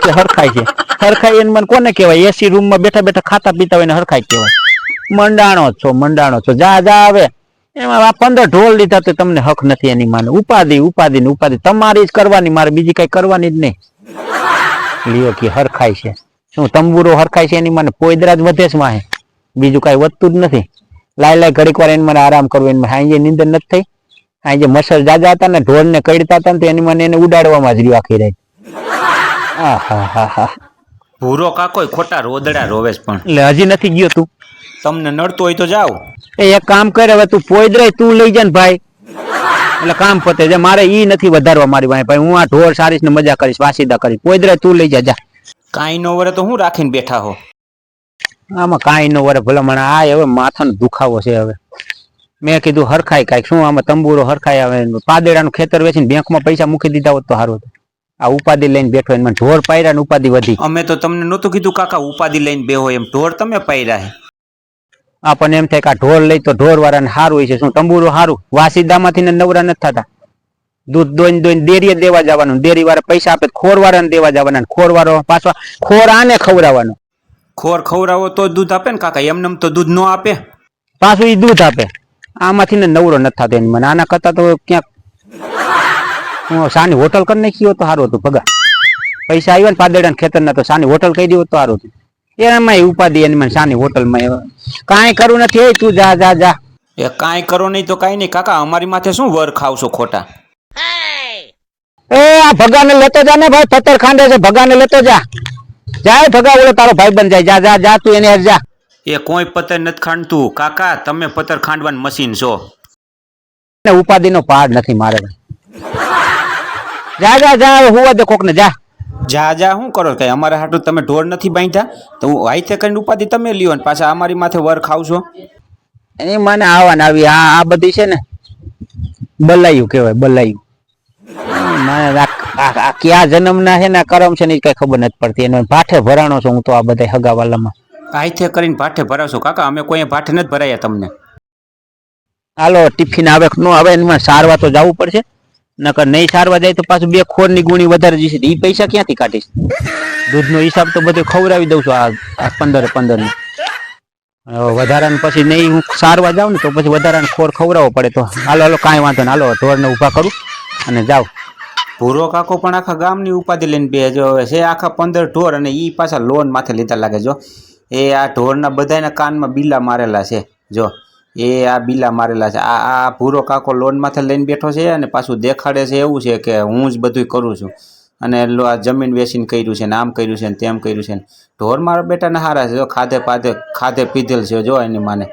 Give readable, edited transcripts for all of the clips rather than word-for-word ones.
એટલે હરખાય છે. હરખાય એને મને કોને કહેવાય? એસી રૂમમાં બેઠા બેઠા ખાતા પીતા હોય ને હરખાય કહેવાય. મંડાણો છો જા જા આવે એમાં આ 15 ઢોલ લીધા તો તમને હક નથી એની માને. ઉપાધિ તમારી જ કરવાની, મારે બીજી કઈ કરવાની જ નહીં. લ્યો કે હરખાય છે. શું તંબુરો હરખાય છે એની માને? પોયદરા જ વધે છે માહે, બીજું કઈ વધતું જ નથી. લાય ઘડીક વાર એને મને આરામ કરવો. એને હાંજે નીંદર નથી થઈ. હાંજે મચ્છર જાજા હતા ને ઢોર ને કડતા હતા ને તો એની મને એને ઉડાડવામાં જ રહ્યો આખી રાત. આહા. ભૂરો કાકોય ખોટા રોદડા રોવેશ પણ. એટલે હજી નથી ગયો તું? તમને નડતો હોય તો જાઓ. એક કામ કરે, હવે તું પોયદરાય તું લઈ જા ને ભાઈ, એટલે કામ પતે છે. મારે ઈ નથી વધારવા મારી પાસે ભાઈ. હું આ ઢોર સારીશ ને મજા કરીશ, વાસીદા કરીશ. પોયદરાય તું લઈ જા. કાંઈ નો વરે તો હું રાખીને બેઠા હો. આમાં કાંઈ નો વરે ભલામણ. આ હવે માથાનો દુખાવો છે. હવે મેં કીધું હરખાય કાંઈક. શું આમાં તંબુરો હરખાય? આવે પાદેડાનું ખેતર વેચીને બેંકમાં પૈસા મૂકી દીધા હોત તો સારું હતું. આ ઉપાધિ લઈને બેઠો એને ઢોર પાયરા ને ઉપાધિ વધી. અમે તો તમને નહોતું કીધું કાકા ઉપાધિ લઈને બેહો એમ. ઢોર તમે પાયરા હે. આપણને એમ થાય કે આ ઢોર લઈ તો ઢોર વાળાને સારું હોય છે. શું તંબુરો સારું? વાસીદામાંથી ને નવરા નથી થતા. દૂધ દોઈને ડેરીએ દેવા જવાનું, ડેરી વાળા પૈસા આપે ખોર વાળાને દેવા જવાના, ખોર વાળો પાછો ખોર આને ખવડાવવાનો. ખોર ખવડાવો તો દૂધ આપે ને કાકા, એમને તો દૂધ ન આપે. પાછું એ દૂધ આપે. આમાંથી ને નવરો નથી થતો એને મને. આના કરતા તો ક્યાંક હું સાની હોટલ કરી નાખી હોત તો સારું હતું. ભગા પૈસા આવ્યા ને પાદેડા ને ખેતરના તો સાની હોટલ કહી દઉં તો સારું હતું. એમાં ઉપાધિ એની મને સાની હોટલમાં કાંઈ કરવું નથી. તું જા. એ કાંઈ કરો નહીં તો કાંઈ નહીં કાકા, અમારી માથે શું વર ખાવશો ખોટા? એ આ ભગાને લેતો જા ને ભાઈ, પથ્થર ખાંડે છે. ભગાને લેતો જા. જાય ભગા, ઓલો તારો ભાઈ બન જાય. જા તું એને જા. એ કોઈ પથ્થર નથી ખાંડતું કાકા, તમે પથ્થર ખાંડવાનું મશીન છો. ઉપાધિ નો પાડ નથી મારે. જા હુવા દે કોક ને. જા શું કરો? કઈ અમારા હાટું તમે ઢોર નથી બાંધ્યા તો હું હાઈથે કરીને ઉપાધિ તમે લ્યો ને પાછા અમારી માથે વર ખાવશો. એની મને આવવાને આવી આ બધી છે ને બલાયું કહેવાય, બલાયું. આ ક્યાં જન્મ ના છે ને કરમ છે ને કઈ ખબર નથી પડતી. એને ભાઠે ભરાણો છું હું તો આ બધા હગાવાલામાં. હાઈથે કરીને ભાઠે ભરાવશો કાકા? અમે કોઈ ભાઠે નથી ભરાયા તમને. હાલો ટિફિન આવે નો આવે એમાં સારવા તો જવું પડશે. નકર નહીં સારવા જાય તો પાછું 2 ખોરની ગુણી વધારે જશે. એ પૈસા ક્યાંથી કાઢીશ? દૂધનો હિસાબ તો બધો ખવડાવી દઉં છું આ 15 ની. વધારાને પછી નહીં હું સારવા જાઉં ને તો પછી વધારાને ખોર ખવડાવવો પડે. તો હાલો કાંઈ વાંધો ને. હાલો ઢોરને ઊભા કરું અને જાઉં. ભૂરો કાકો પણ આખા ગામની ઉપાધિ લઈને બે જો છે. આખા 15 ઢોર અને ઈ પાછા લોન માથે લીધા લાગે. જો એ આ ઢોરના બધાના કાનમાં બીલા મારેલા છે. જો એ આ બીલા મારેલા છે. આ ભૂરો કાકો લોન માથે લઈને બેઠો છે અને પાછું દેખાડે છે એવું છે કે હું જ બધું કરું છું અને આ જમીન વેચીને કર્યું છે ને આમ કર્યું છે ને તેમ કર્યું છે ને. ઢોર મારા બેટાને હારા છે. જો ખાધે પીધેલ છે. જો એની માને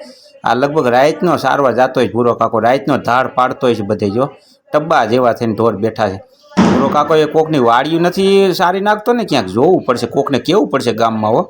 આ લગભગ રાતનો સારવાર જતો હોય ભૂરો કાકો. રાતનો ધાડ પાડતો હોય છે બધે. જો ટબ્બા જેવા થઈને ઢોર બેઠા છે. ભૂરો કાકો એ કોકની વાડિયું નથી સારી નાખતો ને, ક્યાંક જોવું પડશે, કોકને કેવું પડશે ગામમાં. હો